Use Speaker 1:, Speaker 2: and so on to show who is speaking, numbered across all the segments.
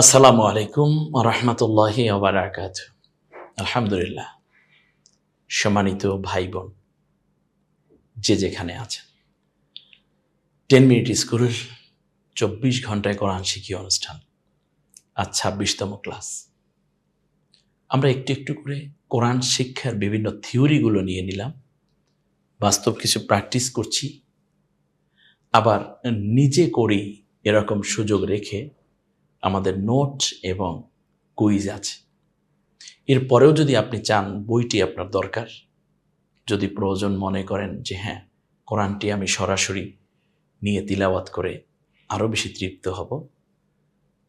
Speaker 1: আসসালামু আলাইকুম রহমতুল্লাহি ওয়া বারাকাতুহু। আলহামদুলিল্লাহ, সম্মানিত ভাই বোন যে যেখানে আছেন, 10 মিনিট স্কুল 24 ঘন্টায় কোরআন শিক্ষা অনুষ্ঠান, আজ 26তম ক্লাস। আমরা একটু একটু করে কোরআন শিক্ষার বিভিন্ন থিওরিগুলো নিয়ে নিলাম, বাস্তব কিছু প্র্যাকটিস করছি, আবার নিজে করি এরকম সুযোগ রেখে আমাদের নোট এবং কুইজ আছে। এরপরেও যদি আপনি চান বইটি আপনার দরকার, যদি প্রয়োজন মনে করেন যে হ্যাঁ, কোরআনটি আমি সরাসরি নিয়ে তিলাওয়াত করে আরও বেশি তৃপ্ত হব,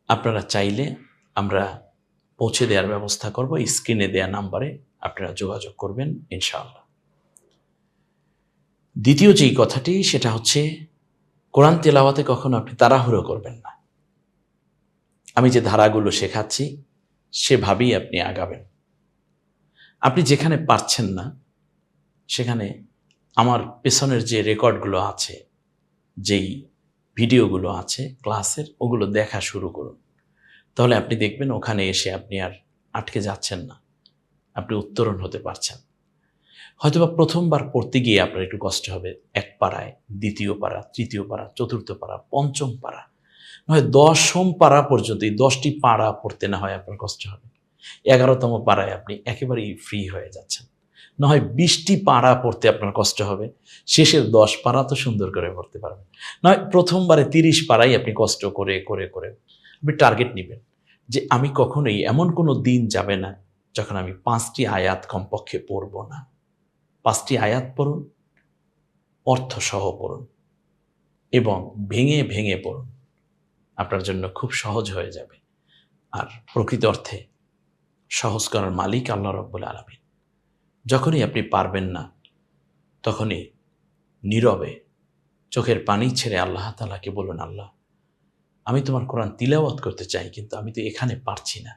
Speaker 1: আপনারা চাইলে আমরা পৌঁছে দেওয়ার ব্যবস্থা করব। স্ক্রিনে দেওয়া নাম্বারে আপনারা যোগাযোগ করবেন ইনশাআল্লাহ। দ্বিতীয় যেই কথাটি, সেটা হচ্ছে কোরআন তেলাওয়াতে কখনো আপনি তাড়াহুড়ো করবেন না। আমি যে ধারাগুলো শেখাচ্ছি সেভাবেই আপনি আগাবেন। আপনি যেখানে পারছেন না সেখানে আমার পেছনের যে রেকর্ডগুলো আছে, যেই ভিডিওগুলো আছে ক্লাসের, ওগুলো দেখা শুরু করুন। তাহলে আপনি দেখবেন ওখানে এসে আপনি আর আটকে যাচ্ছেন না, আপনি উত্তরণ হতে পারছেন। হয়তোবা প্রথমবার পড়তে গিয়ে আপনার একটু কষ্ট হবে, এক পাড়ায়, দ্বিতীয় পাড়া, তৃতীয় পাড়া, চতুর্থ পাড়া, পঞ্চম পাড়া, নয় 10ম পাড়া পর্যন্ত, এই 10টি পাড়া পড়তে না হয় আপনার কষ্ট হবে। 11তম পাড়ায় আপনি একেবারেই ফ্রি হয়ে যাচ্ছেন। না হয় 20টি পাড়া পড়তে আপনার কষ্ট হবে, শেষের 10 পাড়া তো সুন্দর করে পড়তে পারবেন। নয় প্রথমবারে 30 পাড়াই আপনি কষ্ট করে করে করে আপনি টার্গেট নেবেন যে আমি কখনোই, এমন কোনো দিন যাবে না যখন আমি 5টি আয়াত কমপক্ষে পড়ব না। 5টি আয়াত পড়ুন, অর্থসহ পড়ুন এবং ভেঙে ভেঙে পড়ুন, আপনার জন্য খুব সহজ হয়ে যাবে। আর প্রকৃত অর্থে সহজ করার মালিক আল্লাহ রাব্বুল আলামিন। যখনই আপনি পারবেন না, তখনই নীরবে চোখের পানি ছেড়ে আল্লাহ তাআলাকে বলুন, আল্লাহ, আমি তোমার কোরআন তিলাওয়াত করতে চাই, কিন্তু আমি তো এখানে পারছি না।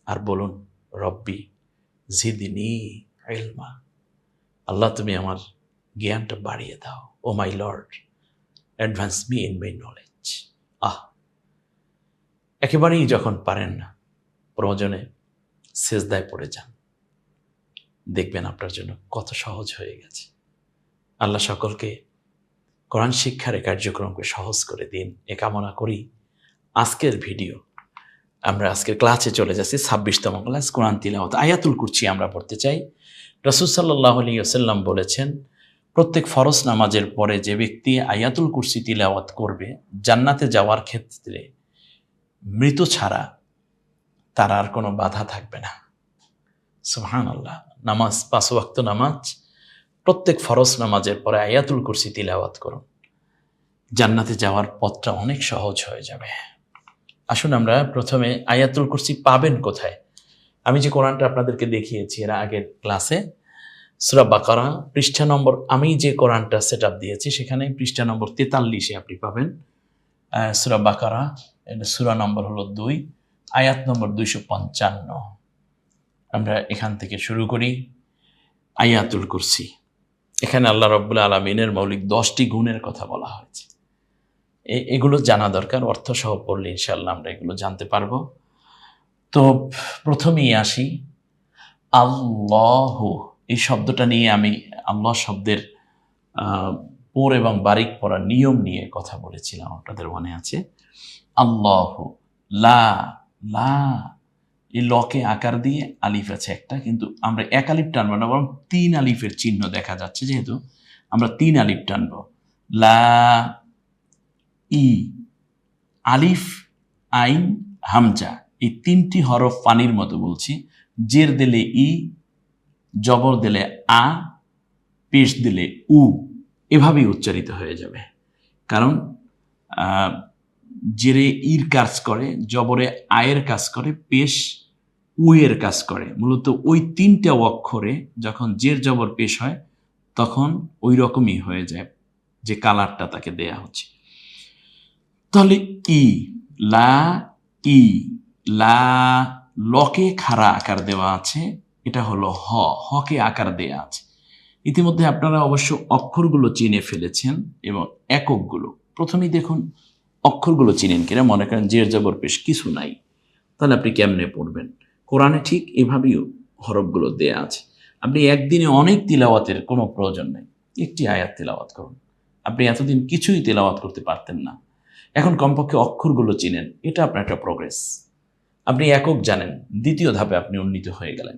Speaker 1: আর বলুন, রব্বি জিদনি ইলমা, আল্লাহ তুমি আমার জ্ঞানটা বাড়িয়ে দাও। Oh my lord, advance me in my knowledge. একেবারেই যখন পারেন না, প্রয়োজনে সেজদায় পড়ে যান, দেখবেন আপনার জন্য কত সহজ হয়ে গেছে। আল্লাহ সকলকে কোরআন শিক্ষার এই কার্যক্রমকে সহজ করে দিন, এ কামনা করি। আজকের ভিডিও, আমরা আজকের ক্লাসে চলে যাচ্ছি 26তম ক্লাস, কোরআন তিলাওয়াত। আয়াতুল কুরসি আমরা পড়তে চাই। রাসূল সাল্লাল্লাহু আলাইহি ওয়াসাল্লাম বলেছেন, প্রত্যেক ফরজ নামাজের পরে যে ব্যক্তি আয়াতুল কুরসি তিলাওয়াত করবে, জান্নাতে যাওয়ার ক্ষেত্রে মৃত ছাড়া তার আর কোনো বাধা থাকবে না। সুবহানাল্লাহ। নামাজ, 5 ওয়াক্ত নামাজ, প্রত্যেক ফরজ নামাজের পরে আয়াতুল কুরসি তিলাওয়াত করুন, জান্নাতে যাওয়ার পথটা অনেক সহজ হয়ে যাবে। আসুন আমরা প্রথমে আয়াতুল কুরসি পাবেন কোথায়। আমি যে কোরআনটা আপনাদেরকে দেখিয়েছি এর আগের ক্লাসে, সূরা বাকারা পৃষ্ঠা নম্বর, আমি যে কোরআনটা সেটআপ দিয়েছি সেখানে পৃষ্ঠা নম্বর 43-এ আপনি পাবেন সূরা বাকারা। এটা সূরা নম্বর হলো 2, আয়াত নম্বর 255। আমরা এখান থেকে শুরু করি। আয়াতুল কুরসি, এখানে আল্লাহ রাব্বুল আলামিনের মৌলিক 10টি গুণের কথা বলা হয়েছে। এগুলো জানা দরকার, অর্থ সহ পড়লে ইনশাআল্লাহ আমরা এগুলো জানতে পারবো। তো প্রথমেই আসি, আল্লাহু, এই শব্দটা নিয়ে আমি আল্লাহ শব্দের পোর এবং বারিক পড়ার নিয়ম নিয়ে কথা বলেছিলাম, আপনাদের মনে আছে। আল্লাহু, লা, লা, এই লকে আকার দিয়ে আলিফ আছে একটা, কিন্তু আমরা এক আলিফ টানবো না, বরং 3 আলিফের চিহ্ন দেখা যাচ্ছে, যেহেতু আমরা 3 আলিফ টানবো। লা, ই, আলিফ, আইন, হামজা, এই 3টি হরফ পানির মতো বলছি। জের দিলে ই, জবর দিলে আ, পেশ দিলে উ, এভাবেই উচ্চারিত হয়ে যাবে। কারণ জেরে ইর কাজ করে, জবরে আয়ের কাজ করে, পেশ উয়ের কাজ করে। মূলত ওই 3টা অক্ষরে যখন জের জবর পেশ হয় তখন ওই রকমই হয়ে যায়, যে কালারটা তাকে দেয়া হচ্ছে। তাহলে ই, লা, ই, লা, লকে খাড়া আকার দেওয়া আছে, এটা হলো হ, হকে আকার দেয়া আছে। ইতিমধ্যে আপনারা অবশ্য অক্ষরগুলো চিনে ফেলেছেন এবং এককগুলো। প্রথমেই দেখুন অক্ষরগুলো চিনেন কিনা, মনে করেন জের জবর পেশ কিছু নাই, তাহলে আপনি কেমনে পড়বেন? কোরআনে ঠিক এভাবেই হরফগুলো দেয়া আছে। আপনি একদিনে অনেক তিলাওয়াতের কোনো প্রয়োজন নেই, একটি আয়াত তিলাওয়াত করুন। আপনি এতদিন কিছুই তিলাওয়াত করতে পারতেন না, এখন কমপক্ষে অক্ষরগুলো চিনেন, এটা আপনার একটা প্রোগ্রেস। আপনি একক জানেন, দ্বিতীয় ধাপে আপনি উন্নীত হয়ে গেলেন।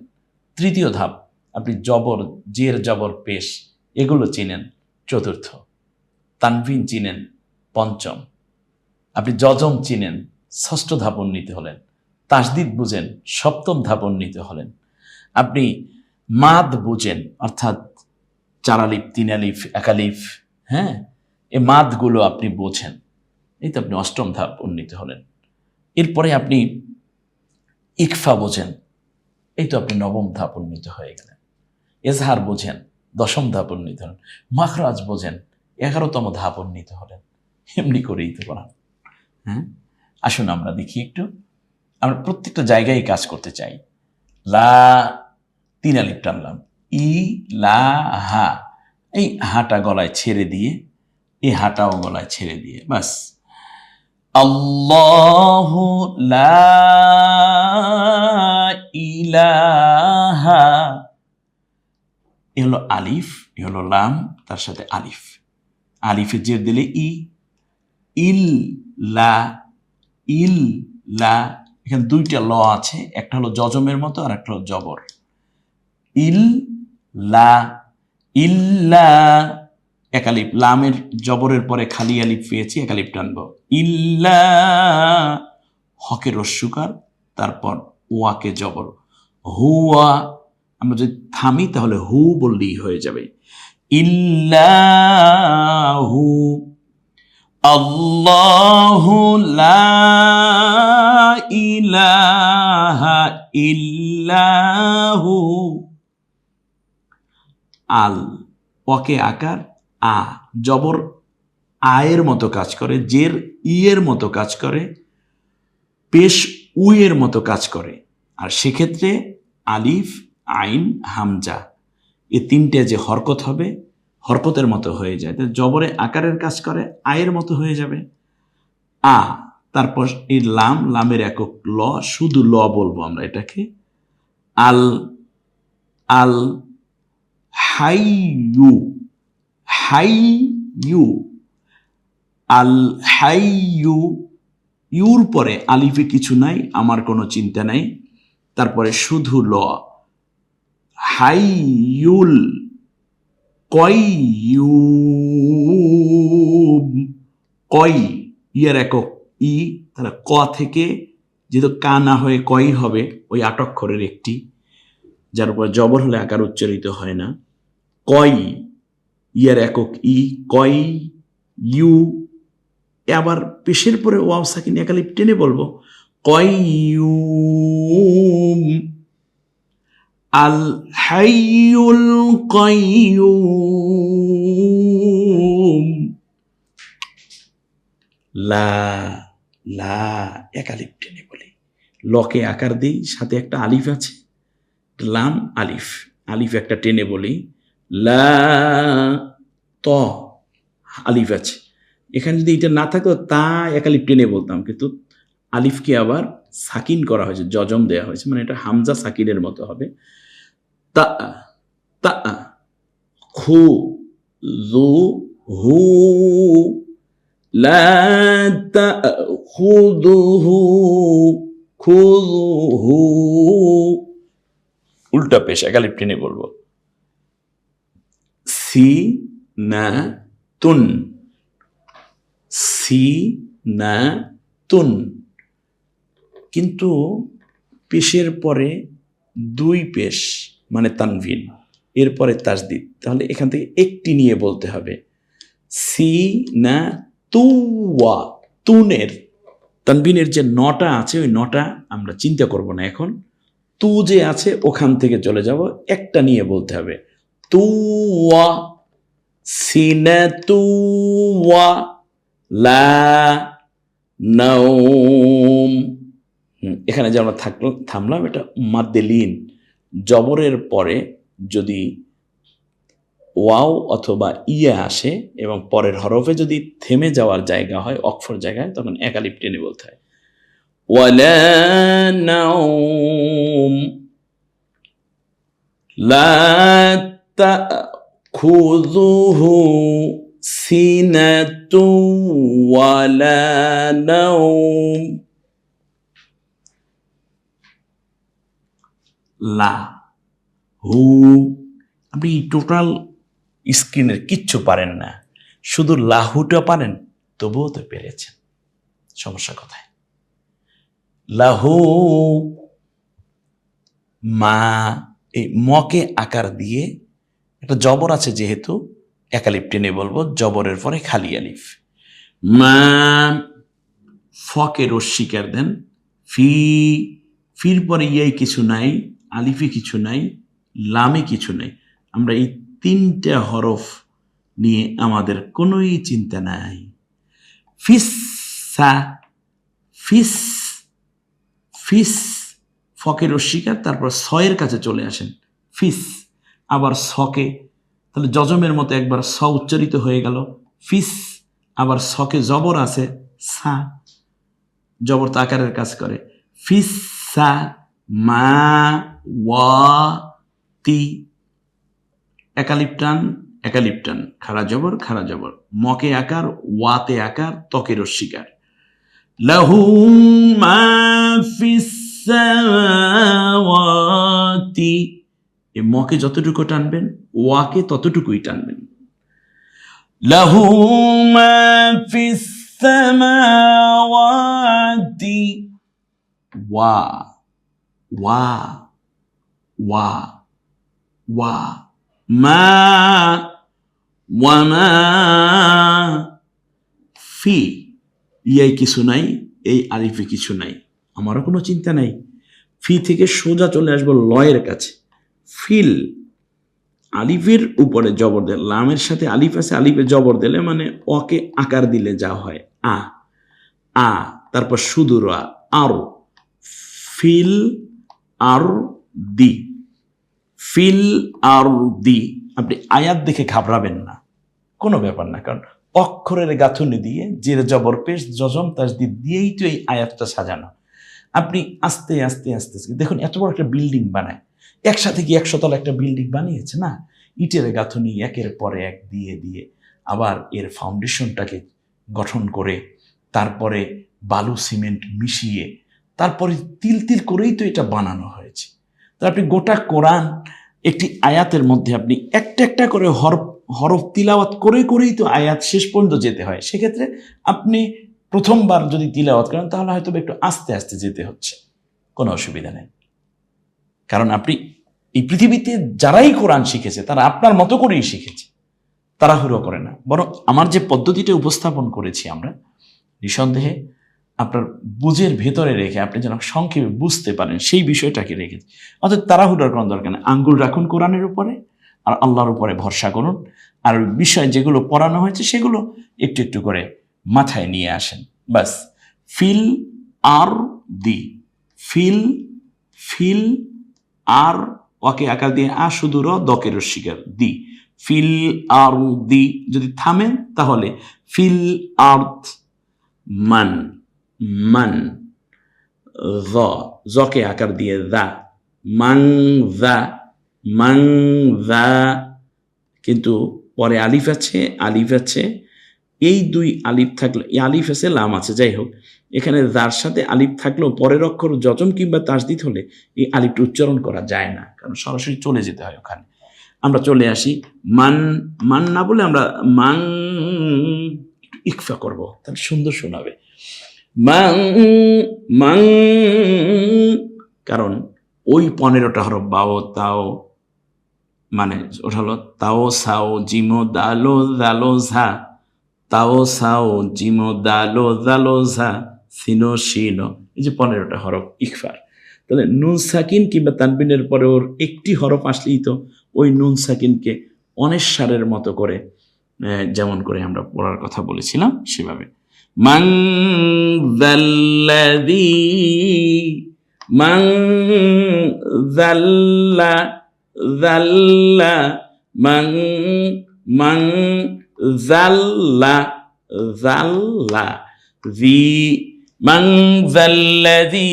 Speaker 1: তৃতীয় ধাপ, আপনি জবর, জের জবর পেশ এগুলো চিনেন, চতুর্থ। তানভিন চিনেন, পঞ্চম। আপনি যজম চিনেন, ষষ্ঠ ধাপ উন্নীত হলেন। তাসদিদ বুঝেন, সপ্তম ধাপ উন্নীত হলেন। আপনি মাদ বুঝেন, অর্থাৎ 4 আলিফ 3 আলিফ 1 আলিফ, হ্যাঁ, এই মাদগুলো আপনি বোঝেন, এই তো আপনি অষ্টম ধাপ উন্নীত হলেন। এরপরে আপনি ইকফা বোঝেন, এই তো আপনি নবম ধাপ উন্নীত হয়ে গেলেন। এজহার বোঝেন, 10ম ধাপ উন্নীত হলেন। মাখরাজ বোঝেন, 11তম ধাপ উন্নীত হলেন। এমনি করেই তো করা। হ্যাঁ, আসুন আমরা দেখি একটু। আমরা প্রত্যেকটা জায়গায় কাজ করতে চাই। লা 3 আলিফ টানলাম, ই লা হা, এই হাটা গলায় ছেড়ে দিয়ে, এই হাটাও গলায় ছেড়ে দিয়ে, বাস। আল্লাহু লা ইলাহা, এ হলো আলিফ, এ হলো লাম, তার সাথে আলিফ। আলিফে জের দিলে ই, ইল লা, ইল লা, এখানে 2টা ল আছে, একটা হলো যজমের মতো আর একটা হলো জবর। ইল লা, ইল্লা, 1 আলিফ, লামের জবরের পরে খালি আলিফ পেয়েছি, 1 আলিফ টানবো। ইল্লা, হকে রস্যুকার, তারপর ওয়াকে জবর। হুয়া, আমরা যদি থামি তাহলে হু বললেই হয়ে যাবে। ইল্লাহু, আল্লাহু লা ইলাহা ইল্লাহু। আল, ওকে আকার আ, জবর আয়ের মতো কাজ করে, জের ইয়ের মতো কাজ করে, পেশ উয়ের মতো কাজ করে। আর সেক্ষেত্রে আলিফ, আইন, হামজা, এই 3টে যে হরকত হবে, হরকতের মতো হয়ে যায়। জবরে আকারের কাজ করে, আয়ের মতো হয়ে যাবে। আ, তারপর এই লাম, লামের একক ল, শুধু ল বলবো আমরা এটাকে। আল, আল হাইয়ু, হাইয়ু, আল হাইয়ু, ইউর পরে আলিফে কিছু নাই, আমার কোনো চিন্তা নাই, তারপরে শুধু ল। হাইয়ুল কয়্যুম, কয়, ইয়ার একক ই, তাহলে ক থেকে যেহেতু কা না হয়ে কই হবে, ওই 8 অক্ষরের একটি, যার উপর জবর হলে আকার উচ্চারিত হয় না। কয়, ইয়ার একক ই, কয় ইউ। আবার পেশের পরে ওয়াও সাকিন 1 আলিফ টেনে বলবো, কয়্যুম, আল হাইয়ুল কয়্যুম। লা, লা 1 আলিফ টেনে বলি, লকে আকার দিই, সাথে একটা আলিফ আছে, লাম আলিফ, আলিফ একটা টেনে বলি। লা, ত আলিফ আছে, এখানে যদি এটা না থাকতো তা 1 আলিফ টেনে বলতাম, কিন্তু আলিফকে আবার সাকিন করা হয়েছে, যজম দেয়া হয়েছে, মানে এটা হামজা সাকিনের মতো হবে। তা, তা, খু, জু, হু, লা তাখুযুহু, খুযুহু, উল্টা পেশ 1 আলিফ টেনে বলবো। সি না তুন, সি না তুন, কিন্তু পেশের পরে 2 পেশ মানে তানভিন, এরপরে তাসদিদ, তাহলে এখান থেকে একটি নিয়ে বলতে হবে। সি না তুয়া, তুনের তানভিনের যে নটা আছে, ওই নটা আমরা চিন্তা করব না এখন, তু যে আছে ওখান থেকে চলে যাব, একটা নিয়ে বলতে হবে। তুয়া, সিনাতুয়া, লা নাওম। এখানে যে আমরা থামলাম, এটা মাদ্দে লিন, জবরের পরে যদি ওয়াও অথবা ইয়া আসে এবং পরের হরফে যদি থেমে যাওয়ার জায়গা হয়, অক্ষর জায়গায়, তখন এক আলিফ টেনে বলতে হয়। ওয়ালা নাওম লা তাখুযুহু সিনাতু ওয়ালা নাওম। লা হু, আপনি টোটাল স্ক্রিনের কিচ্ছু পারেন না, শুধু লাহুটা পারেন, তবুও তো পেরেছেন। সমস্যা কোথায়? লাহু মা, এই মকে আকার দিয়ে একটা জবর আছে, যেহেতু এক আলিফ টেনে বলবো, জবরের পরে খালি আলিফ। মা, ফকে রস্বীকার দেন, ফি, ফির পরে ইয়াই কিছু নাই, আলিফে কিছু নাই, লামে কিছু নাই। আমরা এই তিনটা হরফ নিয়ে আমাদের কোনোই চিন্তা নাই। ফিসা, ফিস, ফিস, ফকে রস্বীকার, তারপর সয়ের কাছে চলে আসেন, ফিস, আবার সকে, তাহলে যজমের মতো একবার স উচ্চারিত হয়ে গেল, ফিস, আবার সকে জবর আছে, সা, জবর তো আকারের কাজ করে, ফিসা মা ওয়া তি, একালিপ টান, একালিপ টান, খাড়া জবর, খাড়া জবর, মকে আকার, ওয়াতে আকার, তকে রস্বীকার। লাহু মা ফিস সামাওয়াতি, এই মকে যতটুকু টানবেন, ওয়াকে ততটুকুই টানবেন। লাহু মা ফিস সামাওয়াতি, ওয়া ওয়া ওয়া ওয়া, মা ওয়া মা ফি, ইয়াই কিছু নাই, এই আলিফে কিছু নাই, আমারও কোনো চিন্তা নাই। ফি থেকে সোজা চলে আসবো লয়ের কাছে, ফিল, আলিফের উপরে জবর দিলে, লামের সাথে আলিফ আছে, আলিফে জবর দিলে মানে অকে আকার দিলে যা হয়, আ, আ, তারপর সুদূর আরো, ফিল আর দি, ফিল আর দি। আপনি আয়াত দেখে ঘাবড়াবেন না, কোনো ব্যাপার না, কারণ অক্ষরের গাঁথুনি দিয়ে জের জবর পেশ জজম তাসদিদ দিয়েই তো এই আয়াতটা সাজানো। আপনি আস্তে আস্তে আস্তে দেখুন, এত বড় একটা বিল্ডিং বানায়, একসাথে কি 100 তলা একটা বিল্ডিং বানিয়েছে না, ইটের গাঁথুনি একের পরে এক দিয়ে দিয়ে, আবার এর ফাউন্ডেশনটাকে গঠন করে, তারপরে বালু সিমেন্ট মিশিয়ে, তারপরে তিল তিল করেই তো এটা বানানো হয়েছে। তো আপনি গোটা কোরআন একটি আয়াতের মধ্যে আপনি একটা একটা করে হরফ তিলাওয়াত করে করেই তো আয়াত শেষ পর্যন্ত যেতে হয়। সেক্ষেত্রে আপনি প্রথমবার যদি তিলাওয়াত করেন, তাহলে হয়তো একটু আস্তে আস্তে যেতে হচ্ছে, কোনো অসুবিধা নেই। কারণ আপনি এই পৃথিবীতে যারাই কোরআন শিখেছে, তারা আপনার মতো করেই শিখেছে, তাড়াহুড়ো করে না। বরং আমার যে পদ্ধতিটা উপস্থাপন করেছি আমরা, নিঃসন্দেহে আপনার বুঝের ভেতরে রেখে আপনি যেন সংক্ষেপে বুঝতে পারেন সেই বিষয়টাকে রেখেছি। অর্থাৎ তাড়াহুড়োর কোনো দরকার নেই, আঙ্গুল রাখুন কোরআনের উপরে আর আল্লাহর উপরে ভরসা করুন, আর বিষয় যেগুলো পড়ানো হয়েছে সেগুলো একটু একটু করে মাথায় নিয়ে আসেন, বাস। ফিল আর দি, ফিল, ফিল আর ওকে আকার দিয়ে আ শুধু র, দকে রস্বীকার দি, ফিল আর দি। যদি থামেন তাহলে ফিল আর্থ মান, মান, জকে আকার দিয়ে দা, মান দা, মান দা, কিন্তু পরে আলিফ আছে, আলিফ আছে, এই দুই আলিফ থাকলে, এই আলিফ আছে, লাম আছে, যাই হোক, এখানে যার সাথে আলিফ থাকলেও পরের অক্ষর যজম কিংবা তাসদিদ হলে এই আলিফটা উচ্চারণ করা যায় না, কারণ সরাসরি চলে যেতে হয় ওখানে। আমরা চলে আসি মান, মান না বলে আমরা মান, ইকফা করব, তাহলে সুন্দর শোনাবে, মান, মান, কারণ ওই 15টা হরফ বাও তাও, মানে ওটা হলো তাও সাও জিমো দালো দালো ঝা, তাও সাও জিমো দালো দালো ঝা, সিনো শিনো, এই যে 15টা হরফ ইকফার। তাহলে নুন সাকিন কিংবা তানবিনের পরে ওর একটি হরফ আসলেই তো ওই নুন সাকিনকে অনেশ্বরের মতো করে, যেমন করে আমরা পড়ার কথা বলেছিলাম সেভাবে, মান যাল্লাযী, মান যাল্লা, যাল্লা, মান মান জাল্লা জাল্লা জি মান জাল্লাযী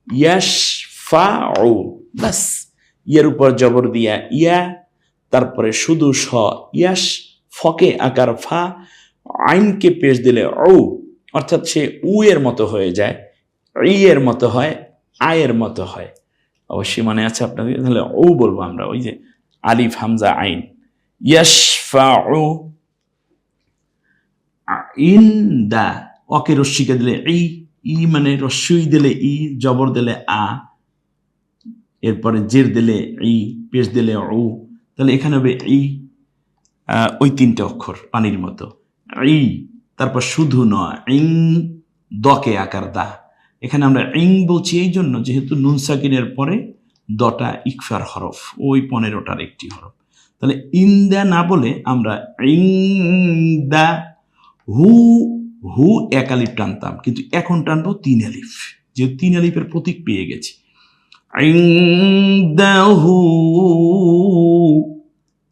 Speaker 1: ইয়াশফাউ, বাস ইয়ার উপর জবর দিয়া ইয়া, তারপরে শুধু স, ইয়াশ, ফকে আকার ফা, আইনকে পেশ দিলে ও, অর্থাৎ সে উ এর মতো হয়ে যায়, ই এর মতো হয়, আয়ের মতো হয়। অবশ্যই মনে আছে আপনাদের, তাহলে ও বলবো আমরা, ওই যে আলিফ হামজা আইন। ইয়াশফাউ, ইনদা, অকে রস্যিকে দিলে ই, ই মানে রস্যই দিলে ই, জবর দিলে আ, এরপরে জের দিলে ই, পেশ দিলে ও, তাহলে এখানে হবে ই, ওই তিনটে অক্ষর পানির মতো ই। তারপর শুধু নয়, ইং, দকে আকার দা। এখানে আমরা ইং বলছি এই জন্য যেহেতু নুন সাকিনের পরে দটা ইকফার হরফ, ওই 15টার একটি হরফ। তাহলে ইন্দা না বলে আমরা ইং দা, হু হু এক আলিফ টানতাম, কিন্তু এখন টানবো 3 আলিফ, যেহেতু 3 আলিফের প্রতীক পেয়ে গেছি। ইনদাহু,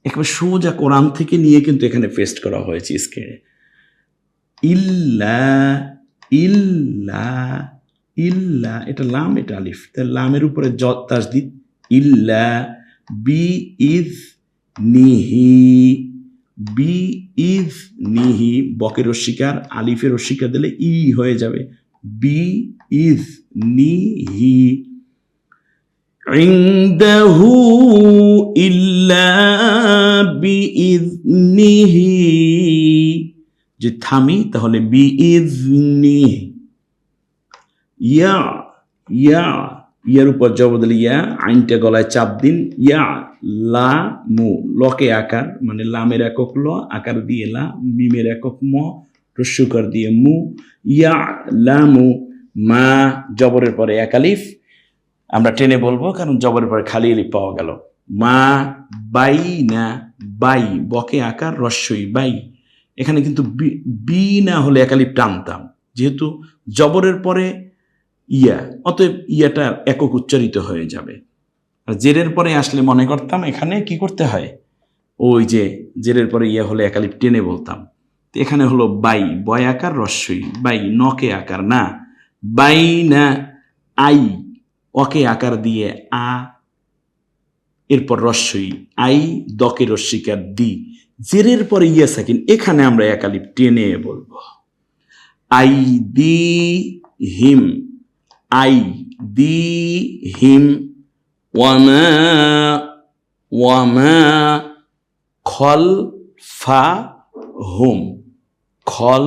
Speaker 1: একেবারে সোজা কোরআন থেকে নিয়ে কিন্তু এখানে পেস্ট করা হয়েছে স্ক্রিনে। ইল্লা ইল্লা ইল্লা, এটা লাম, এটা আলিফ, তাহলে লামের উপরে জ তাসদিদ, ইল্লা বি ইজ নিহি, বি ইজ নিহি, বকের অস্বীকার, আলিফের অস্বীকার দিলে ই হয়ে যাবে, বি ইজ নিহি। ইনদাহু ইল্লা বিইযনিহি, যে থামি তাহলে বিইযনিহি। ইয়া ইয়া, ইয়ার উপর জবর দিলে ইয়া, আইনটা গলায় চাপ দিন, ইয়া লা মু, লকে আকার মানে লামের একক ল, আকার দিয়ে লা, মিমের একক ম, রস্যকার দিয়ে মু, ইয়া লামু, মা জবরের পরে এক আলিফ, আমরা টেনে বলবো কারণ জবরের পরে খালি আলিফ পাওয়া গেল, মা বাই না, বাই বকে আকার রস্যই বাই, এখানে কিন্তু বি না হলে এক আলিফ টানতাম, যেহেতু জবরের পরে ইয়া, অতএব ইয়াটা একক উচ্চারিত হয়ে যাবে। আর জেরের পরে আসলে মনে করতাম এখানে কি করতে হয়, ওই যে জেরের পরে ইয়া হলে এক আলিফ টেনে বলতাম, তো এখানে হলো বাই, বয় আকার রস্যই বাই, নকে আকার না, বাই না আই, অকে আকার দিয়ে আ, এরপর রস্যই আই, দকে রস্যিকার দি, জেরের পরে ইয়া সাকিন, এখানে আমরা এক আলিফ টেনে বলবো। আই দি হিম, আই দি হিম, ওয়ামা ওয়ামা খল ফা হুম, খল,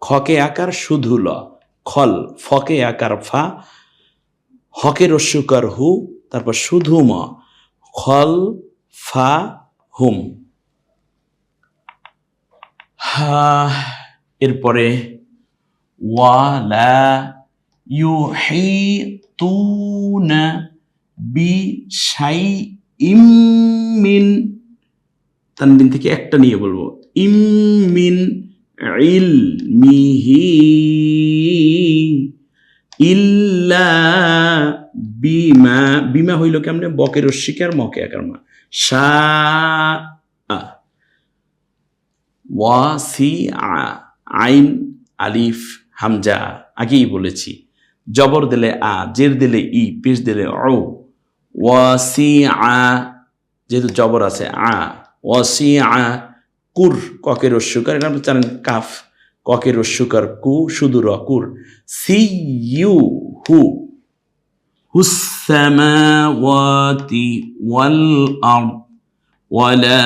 Speaker 1: খকে আকার শুধু ল, খল, ফকে আকার ফা, হকে রস্যকার হু, তারপর শুধু ম, খল ফা হুম। এরপরে ওয়ালা ইউহিতুনা বিশাইইম মিন, তানবিন থেকে একটা নিয়ে বলবো, ইমিন ইলমিহি ইল্লা বিমা, বিমা হইল কেমনে, বকের অস্বীকার মকে আকার মা, শা ওয়াসিআ, আইন আলিফ হামজা আগেই বলেছি, জবর দিলে আ, জের দিলে ই, পেশ দিলে ও, ওয়াসিআ যেহেতু জবর আছে আ, ওয়াসিআ কুর, ককের অস্যকার, এটা আপনি জানেন কাফ, ককের অস্যকার কু, শুধু র, কুর, সি ইউ হু, হুসসামাওয়াতি ওয়াল আরদ ওয়ালা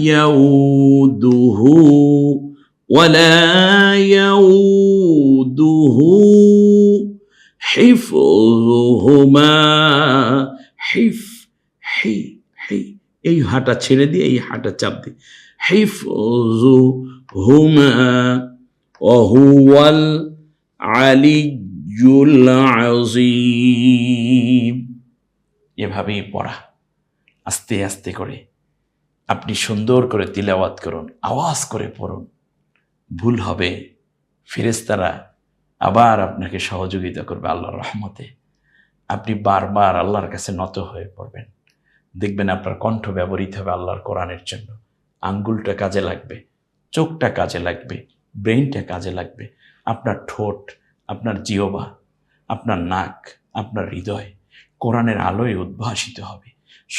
Speaker 1: ইয়াউদুহু, ওয়ালা ইয়াউদুহু হিফযুহুমা, হিফ হি হি, এই হাটা ছেড়ে দিয়ে এই হাটা চাপ দিয়ে, হিফযুহুমা ওয়া হুয়াল আলিয়্যুল আযীম। এভাবেই পড়া, আস্তে আস্তে করে আপনি সুন্দর করে তিলাওয়াত করুন, আওয়াজ করে পড়ুন, ভুল হবে ফেরেশতারা আবার আপনাকে সহযোগিতা করবে আল্লাহর রহমতে, আপনি বারবার আল্লাহর কাছে নত হয়ে পড়বেন, দেখবেন আপনার কণ্ঠ ব্যবহৃত হবে আল্লাহর কোরআনের জন্য। আঙ্গুলটা কাজে লাগবে, চোখটা কাজে লাগবে, ব্রেইনটা কাজে লাগবে, আপনার ঠোঁট, আপনার জিহ্বা, আপনার নাক, আপনার হৃদয় কোরআনের আলোয় উদ্ভাসিত হবে।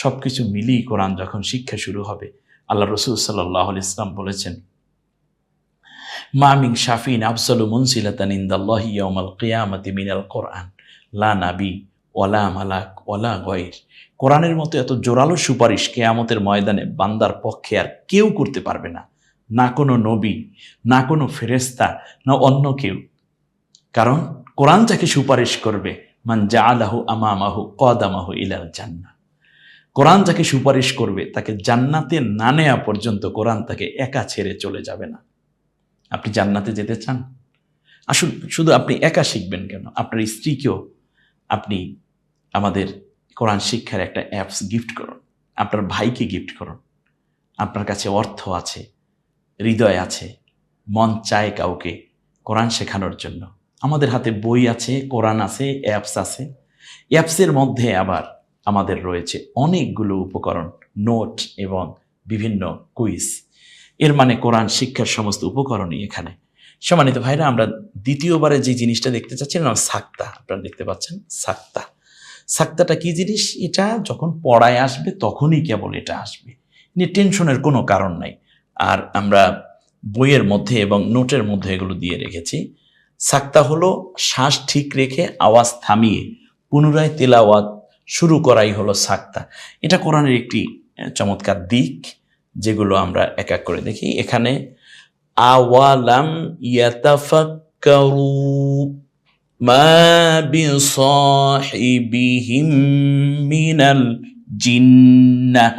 Speaker 1: সব কিছু মিলিয়ে কোরআন যখন শিক্ষা শুরু হবে, আল্লাহ রসুল সাল্লাল্লাহু আলাইহি ওয়াসাল্লাম বলেছেন, মা মিন শাফিন আফজালু মুনজিলাতান ইনদাল্লাহি ইয়াউমাল কিয়ামাতি মিনাল কোরআন লা নাবী ওয়ালা মালাক ওয়ালা গায়র। কোরআনের মতো এত জোরালো সুপারিশ কিয়ামতের ময়দানে বান্দার পক্ষে আর কেউ করতে পারবে না, না কোনো নবী, না কোনো ফেরেশতা, না অন্য কেউ। কারণ কোরআন যাকে সুপারিশ করবে, মান জাআলাহু আমামাহু কদামাহু ইলাল জান্নাহ, কোরআন যাকে সুপারিশ করবে তাকে জান্নাতে না নেওয়া পর্যন্ত কোরআন তাকে একা ছেড়ে চলে যাবে না। আপনি জান্নাতে যেতে চান? আসুন, শুধু আপনি একা শিখবেন কেন, আপনার স্ত্রীকেও আপনি আমাদের কোরআন শিক্ষার একটা অ্যাপস গিফট করুন, আপনার ভাইকে গিফট করুন। আপনার কাছে অর্থ আছে, হৃদয় আছে, মন চায় কাউকে কোরআন শেখানোর জন্য। আমাদের হাতে বই আছে, কোরআন আছে, অ্যাপস আছে। অ্যাপসের মধ্যে আবার আমাদের রয়েছে অনেকগুলো উপকরণ, নোট এবং বিভিন্ন কুইজ। এর মানে কোরআন শিক্ষার সমস্ত উপকরণই এখানে। সম্মানিত ভাইরা, আমরা দ্বিতীয়বারে যে জিনিসটা দেখতে চাচ্ছিলাম, সাক্তা। আপনারা দেখতে পাচ্ছেন সাক্তা। সাক্তাটা কি জিনিস? এটা যখন পড়ায় আসবে তখনই কেবল এটা আসবে, নিয়ে টেনশনের কোনো কারণ নাই। আর আমরা বইয়ের মধ্যে এবং নোটের মধ্যে এগুলো দিয়ে রেখেছি। সাক্তা হলো শ্বাস ঠিক রেখে আওয়াজ থামিয়ে পুনরায় তেলাওয়াত শুরু করাই হলো সাক্তা। এটা কোরআনের একটি চমৎকার দিক, যেগুলো আমরা এক এক করে দেখি। এখানে আওয়ালাম ইয়াতাফাক্কারু মা বিসাহিবিহিম মিনাল জিন্নাহ,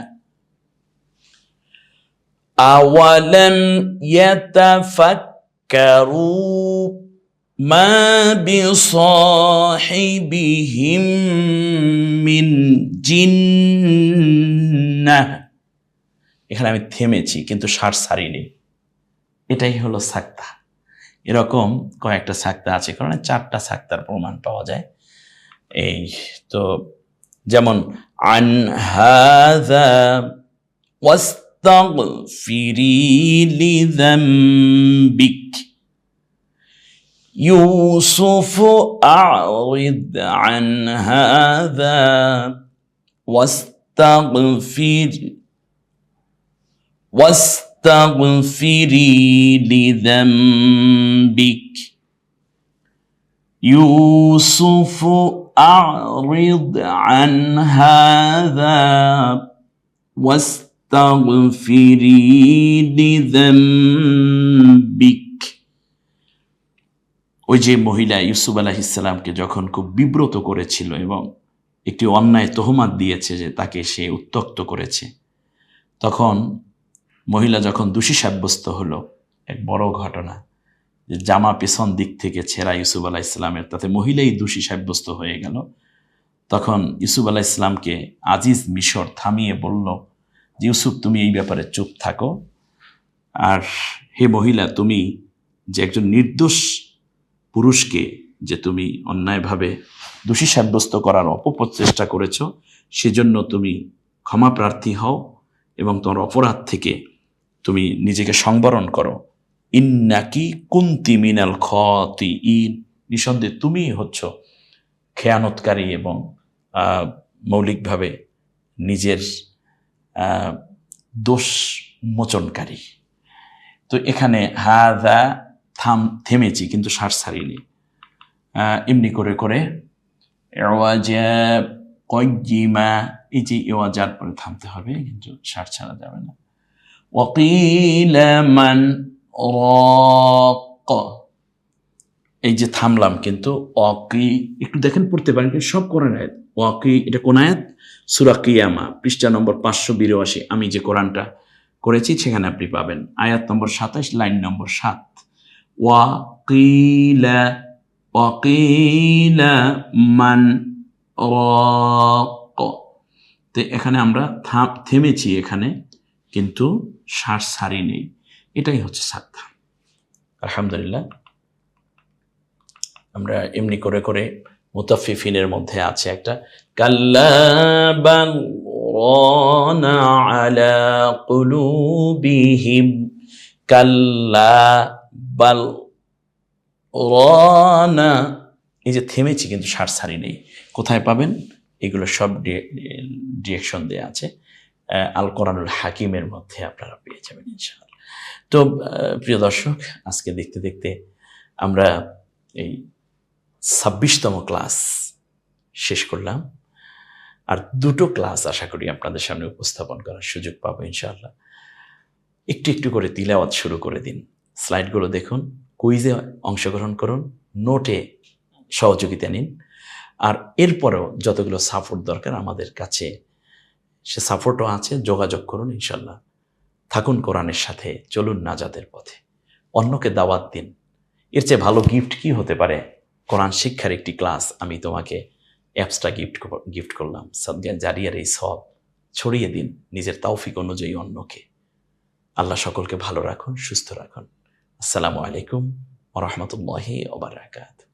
Speaker 1: আওয়ালাম ইয়াতাফাক্কারু মা বিসাহিবিহিম মিন জিন্নাহ। এখানে আমি থেমেছি কিন্তু শ্বাস ছাড়িনি, এটাই হলো সাক্তা। এরকম কয়েকটা সাক্তা আছে, কারণ 4টা সাক্তার প্রমাণ পাওয়া যায়। এই তো যেমন আন হাযা ওয়াস্তাগফিরি লিযামবিক, ইউসুফ আ'রিদ আন হাযা واستغفري لذنبك يوسف أعرض عن هذا واستغفري لذنبك। ওই যে মহিলা ইউসুফ আলাইহিস সালামকে যখন খুব বিব্রত করেছিল এবং একটি অন্যায় তোহমাত দিয়েছে যে তাকে সে উত্ত্যক্ত করেছে, তখন মহিলা যখন দোষী সাব্যস্ত হলো, এক বড় ঘটনা, যে জামা পেছন দিক থেকে ছেঁড়া ইউসুফ আলাইহিস সালামের, তাতে মহিলাই দোষী সাব্যস্ত হয়ে গেল। তখন ইউসুফ আলাইহিস সালামকে আজিজ মিশর থামিয়ে বলল যে, ইউসুফ তুমি এই ব্যাপারে চুপ থাকো, আর হে মহিলা, তুমি যে একজন নির্দোষ পুরুষকে যে তুমি অন্যায়ভাবে দোষী সাব্যস্ত করার অপপ্রচেষ্টা করেছ, সেজন্য তুমি ক্ষমা প্রার্থী হও এবং তোমার অপরাধ থেকে তুমি নিজেকে সংবরণ করো। ইন্নাকি কুনতি মিনাল খাতিইন, নিঃসন্দেহে তুমি হচ্ছ খেয়ানতকারী এবং মৌলিকভাবে নিজের দোষ মোচনকারী। তো এখানে হাযা থেমেছি কিন্তু শ্বাস ছাড়িনি। এমনি করে করে ইওয়াজা কয়িমা, এই যে ইওয়াজার পরে থামতে হবে, কিন্তু শ্বাস ছাড়া যাবে না। ওয়াকিলা মান রাক, এই যে থামলাম কিন্তু ওয়াকি, একটু দেখেন পড়তে পারেন, কিন্তু সব কোরআন আয়াত। ওয়াকি, এটা কোন আয়াত? সূরা কিয়ামা, পৃষ্ঠা নম্বর 582। আমি যে কোরআনটা করেছি সেখানে আপনি পাবেন আয়াত নম্বর 27, লাইন নম্বর 7। ওয়াকিলা ওয়াকিলা মান রাক। তো এখানে আমরা থেমেছি এখানে, কিন্তু শ্বাস ছাড়ি নেই। এটাই হচ্ছে সাক্তা। আলহামদুলিল্লাহ, আমরা এমনি করে করে মুতাফফিফিনের মধ্যে আছে একটা কাল্লা বাল রানা আলা কুলুবিহিম, কাল্লা বাল রানা, এই যে থেমেছি কিন্তু সারসারি নেই। কোথায় পাবেন এগুলো? সব ডিরেকশন দেওয়া আছে আল কোরআনুল হাকিমের মধ্যে, আপনারা পেয়ে যাবেন ইনশাআল্লাহ। তো প্রিয় দর্শক, আজকে দেখতে দেখতে আমরা এই 26তম ক্লাস শেষ করলাম। আর 2টো ক্লাস আশা করি আপনাদের সামনে উপস্থাপন করার সুযোগ পাবো ইনশাআল্লাহ। একটু একটু করে তিলাওয়াত শুরু করে দিন, স্লাইডগুলো দেখুন, কুইজে অংশগ্রহণ করুন, নোটে সহযোগিতা নিন। আর এরপরেও যতগুলো সাপোর্ট দরকার আমাদের কাছে সে সাপোর্টও আছে, যোগাযোগ করুন ইনশাল্লাহ। থাকুন কোরআনের সাথে, চলুন নাজাতের পথে, অন্যকে দাওয়াত দিন। এর চেয়ে ভালো গিফট কি হতে পারে? কোরআন শিক্ষার একটি ক্লাস আমি তোমাকে অ্যাপসটা গিফট করলাম, সাদকা জারিয়ার এই সব ছড়িয়ে দিন নিজের তৌফিক অনুযায়ী অন্যকে। আল্লাহ সকলকে ভালো রাখুন, সুস্থ রাখুন। আসসালামু আলাইকুম ওয়া রাহমাতুল্লাহি ওয়া বারাকাতুহু।